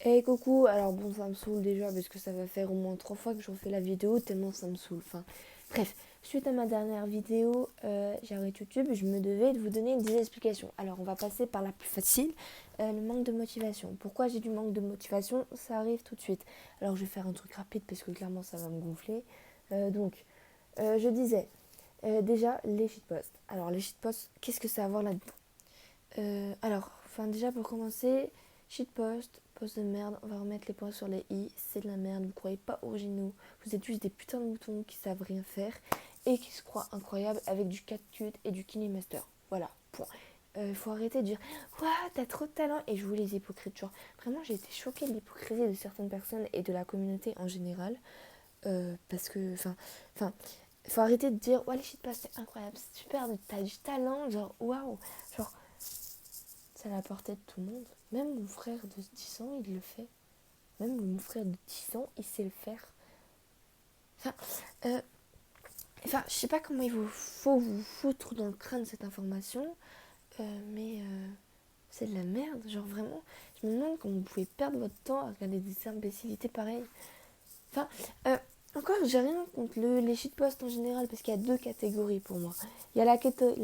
Hey coucou, alors bon ça me saoule déjà parce que ça va faire au moins 3 fois que je refais la vidéo tellement ça me saoule. Enfin bref, suite à ma dernière vidéo, j'arrête YouTube, je me devais de vous donner des explications. Alors on va passer par la plus facile, le manque de motivation. Pourquoi j'ai du manque de motivation? Ça arrive tout de suite. Alors je vais faire un truc rapide parce que clairement ça va me gonfler. Je disais, déjà les shitposts. Alors les shitposts, qu'est-ce que ça a à voir là-dedans? Déjà pour commencer, shitpost, post de merde, on va remettre les points sur les i, c'est de la merde, vous croyez pas originaux, vous êtes juste des putains de moutons qui savent rien faire et qui se croient incroyables avec du CapCut et du KineMaster. Voilà, point. Faut arrêter de dire Ouah, t'as trop de talent et jouer les hypocrites. Genre, vraiment, j'ai été choquée de l'hypocrisie de certaines personnes et de la communauté en général. Parce que, enfin, faut arrêter de dire Ouais, les shitposts, c'est incroyable, c'est super, t'as du talent. Genre, waouh, genre, c'est à la portée de tout le monde. Même mon frère de 10 ans, il le fait. Même mon frère de 10 ans, il sait le faire. Enfin, euh, je sais pas comment il faut vous foutre dans le crâne cette information, mais c'est de la merde. Genre vraiment, je me demande comment vous pouvez perdre votre temps à regarder des imbécilités pareilles. Enfin, euh, encore, j'ai rien contre les shitposts en général, parce qu'il y a deux catégories pour moi. Il y a la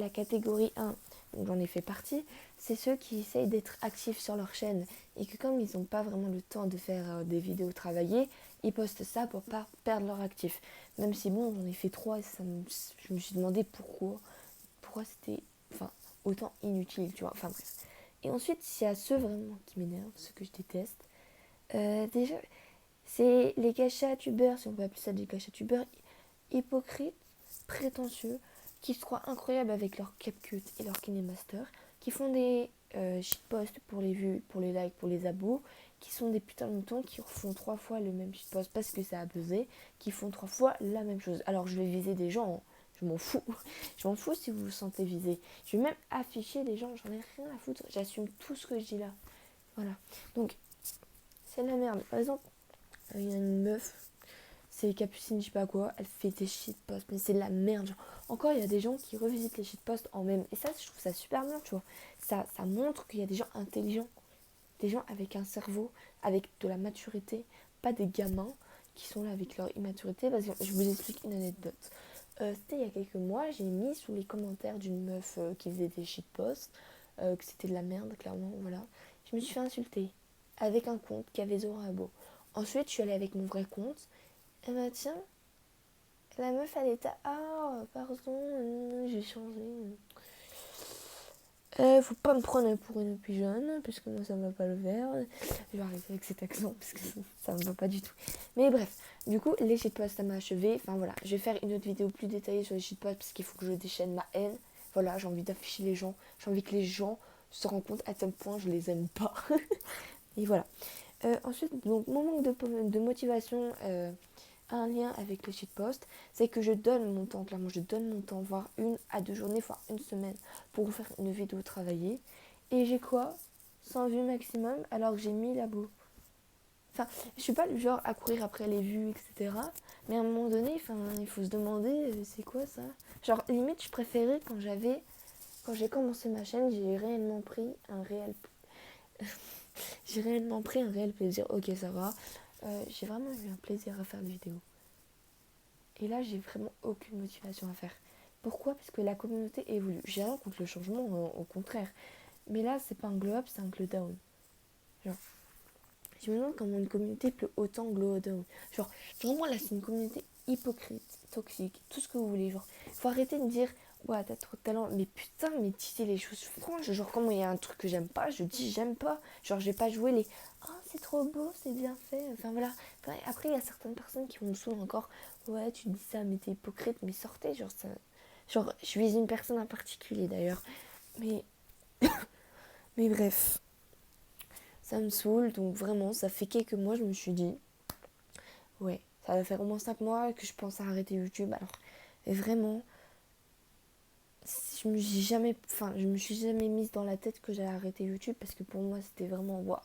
catégorie 1, donc j'en ai fait partie, c'est ceux qui essayent d'être actifs sur leur chaîne, et que comme ils n'ont pas vraiment le temps de faire des vidéos travaillées, ils postent ça pour pas perdre leur actif. Même si bon, j'en ai fait 3, et je me suis demandé pourquoi c'était autant inutile, tu vois. Enfin bref. Et ensuite, il y a ceux vraiment qui m'énervent, ceux que je déteste. Déjà, c'est les cachatubeurs, si on peut appeler ça des cachatubeurs, hypocrites, prétentieux, qui se croient incroyables avec leur CapCut et leur KineMaster, qui font des shitposts pour les vues, pour les likes, pour les abos, qui sont des putains de moutons qui refont 3 fois le même shitpost parce que ça a buzzé, qui font 3 fois la même chose. Alors je vais viser des gens, hein. Je m'en fous. Je m'en fous si vous vous sentez visé. Je vais même afficher des gens, j'en ai rien à foutre. J'assume tout ce que je dis là. Voilà. Donc, c'est de la merde. Par exemple, il y a une meuf, c'est Capucine, je sais pas quoi, elle fait des shitposts, mais c'est de la merde. Genre. Encore, il y a des gens qui revisitent les shitposts en même. Et ça, je trouve ça super bien, tu vois. Ça montre qu'il y a des gens intelligents, des gens avec un cerveau, avec de la maturité, pas des gamins qui sont là avec leur immaturité. Parce que je vous explique une anecdote. C'était il y a quelques mois, j'ai mis sous les commentaires d'une meuf qui faisait des shitposts que c'était de la merde, clairement, voilà. Je me suis fait insulter avec un compte qui avait zéro abo. Ensuite, je suis allée avec mon vrai compte. Et bah tiens, la meuf elle était ah pardon, j'ai changé. Faut pas me prendre pour une pigeonne, puisque moi ça va pas le faire. Je vais arrêter avec cet accent parce que ça me va pas du tout. Mais bref, du coup les shitposts ça m'a achevé. Enfin voilà, je vais faire une autre vidéo plus détaillée sur les shitposts parce qu'il faut que je déchaîne ma haine. Voilà, j'ai envie d'afficher les gens, j'ai envie que les gens se rendent compte à tel point je les aime pas. Et voilà. Ensuite, donc mon manque de motivation un lien avec le shitpost, c'est que je donne mon temps, clairement, je donne mon temps, voire 1 à 2 journées, voire une semaine pour vous faire une vidéo travaillée. Et j'ai quoi? 100 vues maximum, alors que j'ai 1000 abos. Enfin, je suis pas le genre à courir après les vues, etc. Mais à un moment donné, il faut se demander, c'est quoi ça? Genre, limite, je préférais quand j'ai commencé ma chaîne, j'ai réellement pris un réel plaisir. Ok, ça va. J'ai vraiment eu un plaisir à faire des vidéos. Et là, j'ai vraiment aucune motivation à faire. Pourquoi? Parce que la communauté évolue. J'ai rien contre le changement, au contraire. Mais là, c'est pas un glow up, c'est un glow down. Genre, je me demande comment une communauté peut autant glow down. Genre, vraiment, là, c'est une communauté hypocrite, toxique, tout ce que vous voulez. Genre, faut arrêter de dire, ouais, t'as trop de talent. Mais putain, mais dis les choses franches. Genre, comment il y a un truc que j'aime pas, je dis j'aime pas. Genre, je vais pas jouer les, oh, c'est trop beau, c'est bien fait. Enfin, voilà. Enfin, après, il y a certaines personnes qui vont me saouler encore. Ouais, tu dis ça, mais t'es hypocrite, mais sortez. Genre, ça. Genre, je suis une personne en particulier d'ailleurs. Mais, mais bref, ça me saoule. Donc, vraiment, ça fait quelques mois, je me suis dit, ouais, ça va faire au moins 5 mois que je pense à arrêter YouTube. Alors, vraiment, je me suis jamais mise dans la tête que j'allais arrêter YouTube parce que pour moi, c'était vraiment waouh.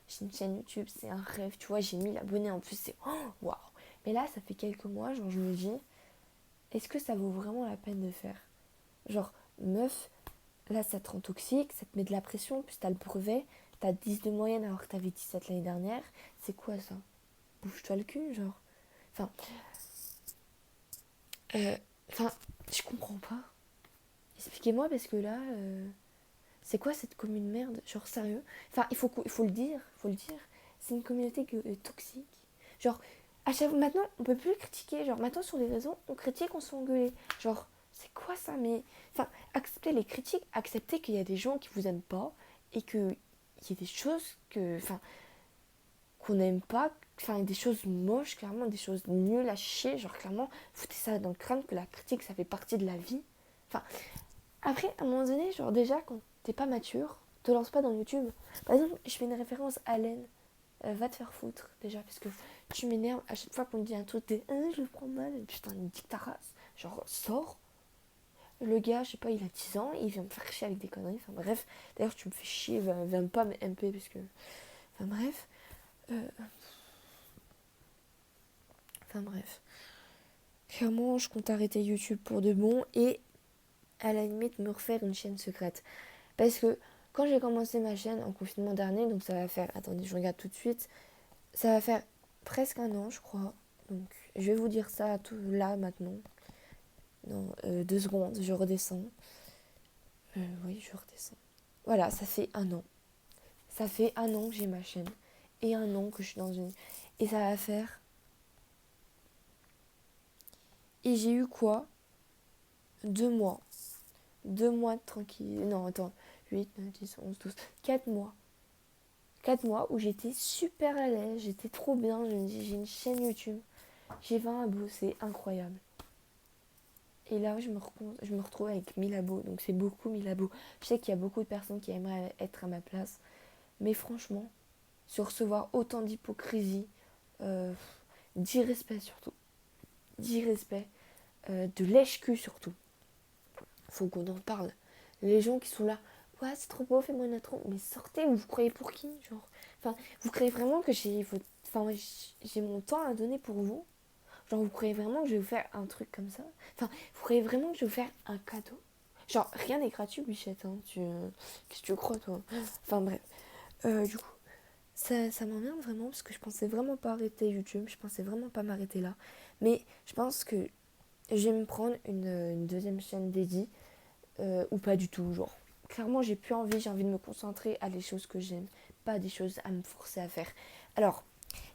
J'ai une chaîne YouTube, c'est un rêve, tu vois. J'ai 1000 abonnés en plus, c'est waouh. Mais là, ça fait quelques mois, genre, je me dis, est-ce que ça vaut vraiment la peine de faire? Genre, meuf, là, ça te rend toxique, ça te met de la pression, puis t'as le brevet, t'as 10 de moyenne alors que t'avais 17 l'année dernière. C'est quoi ça? Bouge-toi le cul, genre. Enfin, euh, enfin, je comprends pas. Expliquez-moi parce que là, c'est quoi cette commune merde? Genre sérieux? Enfin, il faut le dire, C'est une communauté toxique. Genre, maintenant, on peut plus critiquer. Genre, maintenant sur les réseaux, on critique, on se fait engueuler. Genre, c'est quoi ça? Mais, enfin, acceptez les critiques, acceptez qu'il y a des gens qui vous aiment pas et qu'il y a des choses qu'on n'aime pas, enfin des choses moches, clairement, des choses nulles à chier, genre clairement, foutez ça dans le crâne que la critique ça fait partie de la vie. Enfin, après, à un moment donné, genre déjà, quand t'es pas mature, te lance pas dans YouTube. Par exemple, je fais une référence à Len, va te faire foutre déjà, parce que tu m'énerves à chaque fois qu'on me dit un truc, t'es je le prends mal, putain, il me dit que ta race, genre sors. Le gars, je sais pas, il a 10 ans, il vient me faire chier avec des conneries, enfin bref, d'ailleurs tu me fais chier, viens pas me MP parce que. Enfin bref. Euh, enfin bref. Clairement, je compte arrêter YouTube pour de bon et à la limite me refaire une chaîne secrète. Parce que quand j'ai commencé ma chaîne en confinement dernier, donc ça va faire, attendez, je regarde tout de suite, ça va faire presque un an, je crois. Donc je vais vous dire ça tout là maintenant. Dans 2 secondes, je redescends. Oui, je redescends. Voilà, ça fait un an. Ça fait un an que j'ai ma chaîne. Et un an que je suis dans une. Et ça va faire. Et j'ai eu quoi? 2 mois. 2 mois de tranquille. Non, attends. 8, 9, 10, 11, 12. 4 mois. 4 mois où j'étais super à l'aise. J'étais trop bien. Je me dis, j'ai une chaîne YouTube. J'ai 20 abos. C'est incroyable. Et là, je me retrouve avec 1000 abos. Donc, c'est beaucoup 1000 abos. Je sais qu'il y a beaucoup de personnes qui aimeraient être à ma place. Mais franchement, se recevoir autant d'hypocrisie, euh, d'irrespect surtout. D'irrespect. De lèche-cul surtout. Faut qu'on en parle. Les gens qui sont là, ouais, c'est trop beau, fais-moi une intro. Mais sortez, vous croyez pour qui, genre? Enfin, vous croyez vraiment que j'ai mon temps à donner pour vous? Genre, vous croyez vraiment que je vais vous faire un truc comme ça? Enfin, vous croyez vraiment que je vais vous faire un cadeau? Genre, rien n'est gratuit, Bichette, hein. Qu'est-ce que tu crois, toi? Enfin, bref. Du coup, ça m'emmerde vraiment parce que je pensais vraiment pas arrêter YouTube. Je pensais vraiment pas m'arrêter là. Mais je pense que je vais me prendre une deuxième chaîne dédiée ou pas du tout, genre. Clairement, j'ai envie de me concentrer à des choses que j'aime, pas des choses à me forcer à faire. Alors,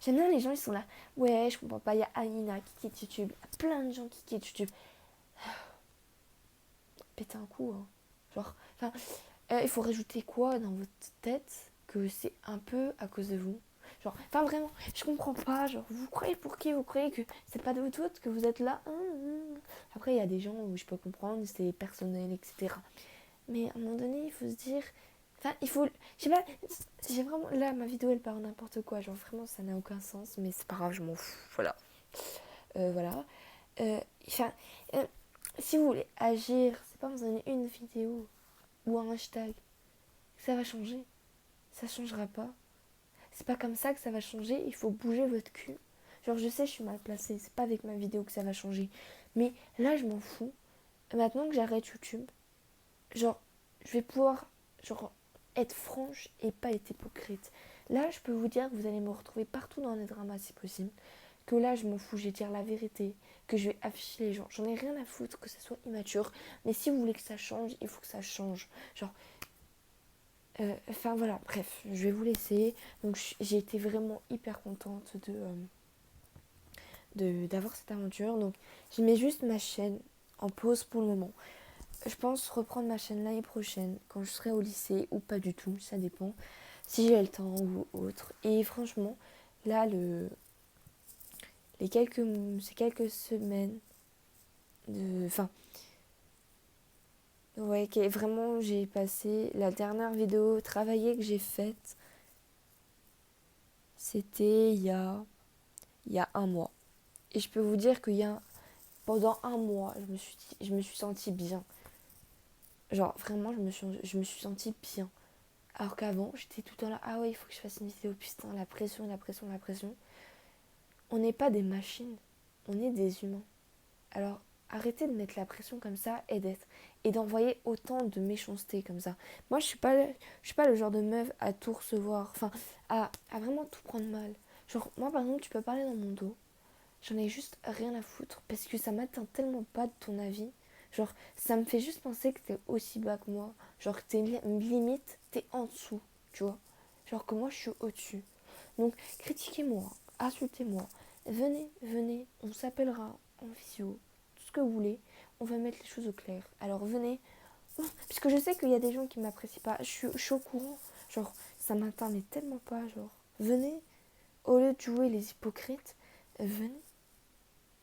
j'aime bien les gens, ils sont là, ouais, je comprends pas, il y a Aïna qui quitte YouTube, il y a plein de gens qui quittent YouTube. Pétez un coup, hein. Genre, enfin, il faut rajouter quoi dans votre tête que c'est un peu à cause de vous. Genre, enfin vraiment, je comprends pas, genre, vous croyez pour qui? Vous croyez que c'est pas de votre faute, que vous êtes là? Après, il y a des gens où je peux comprendre, c'est personnel, etc. Mais à un moment donné, il faut se dire. Enfin, il faut. Je sais pas, j'ai vraiment. Là, ma vidéo, elle parle n'importe quoi. Genre, vraiment, ça n'a aucun sens. Mais c'est pas grave, je m'en fous. Voilà. Voilà. Enfin, euh, si vous voulez agir, c'est pas vous donner une vidéo ou un hashtag. Ça va changer. Ça changera pas. C'est pas comme ça que ça va changer. Il faut bouger votre cul. Genre, je sais, je suis mal placée. C'est pas avec ma vidéo que ça va changer. Mais là, je m'en fous. Maintenant que j'arrête YouTube, genre, je vais pouvoir genre, être franche et pas être hypocrite. Là, je peux vous dire que vous allez me retrouver partout dans les dramas si possible. Que là, je m'en fous, je vais dire la vérité, que je vais afficher les gens. J'en ai rien à foutre que ça soit immature. Mais si vous voulez que ça change, il faut que ça change. Genre, enfin voilà, bref, je vais vous laisser. Donc, j'ai été vraiment hyper contente d'avoir cette aventure. Donc, je mets juste ma chaîne en pause pour le moment. Je pense reprendre ma chaîne l'année prochaine, quand je serai au lycée ou pas du tout, ça dépend, si j'ai le temps ou autre. Et franchement, là, ces quelques semaines de... Enfin, ouais, vraiment, j'ai passé la dernière vidéo travaillée que j'ai faite, c'était il y a un mois. Et je peux vous dire pendant un mois, je me suis sentie bien. Genre, vraiment, je me suis sentie bien. Alors qu'avant, j'étais tout le temps là, ah ouais, il faut que je fasse une vidéo, putain, la pression, la pression, la pression. On n'est pas des machines, on est des humains. Alors, arrêtez de mettre la pression comme ça et d'envoyer autant de méchanceté comme ça. Moi, je suis pas le genre de meuf à tout recevoir, enfin, à vraiment tout prendre mal. Genre, moi, par exemple, tu peux parler dans mon dos, j'en ai juste rien à foutre parce que ça m'atteint tellement pas de ton avis. Genre, ça me fait juste penser que t'es aussi bas que moi. Genre, que t'es limite, t'es en dessous, tu vois. Genre que moi, je suis au-dessus. Donc, critiquez-moi, insultez-moi. Venez, on s'appellera en visio, tout ce que vous voulez. On va mettre les choses au clair. Alors, venez. Puisque je sais qu'il y a des gens qui m'apprécient pas. Je suis au courant. Genre, ça m'atteint mais tellement pas. Genre, venez. Au lieu de jouer les hypocrites, venez.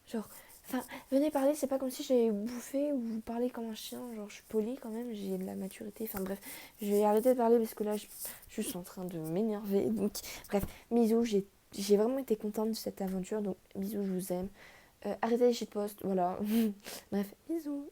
Genre, enfin, venez parler, c'est pas comme si j'avais bouffé ou vous parlez comme un chien. Genre, je suis polie quand même, j'ai de la maturité. Enfin, bref, je vais arrêter de parler parce que là, je suis en train de m'énerver. Donc, bref, bisous, j'ai vraiment été contente de cette aventure. Donc, bisous, je vous aime. Arrêtez les shitposts, voilà. Bref, bisous.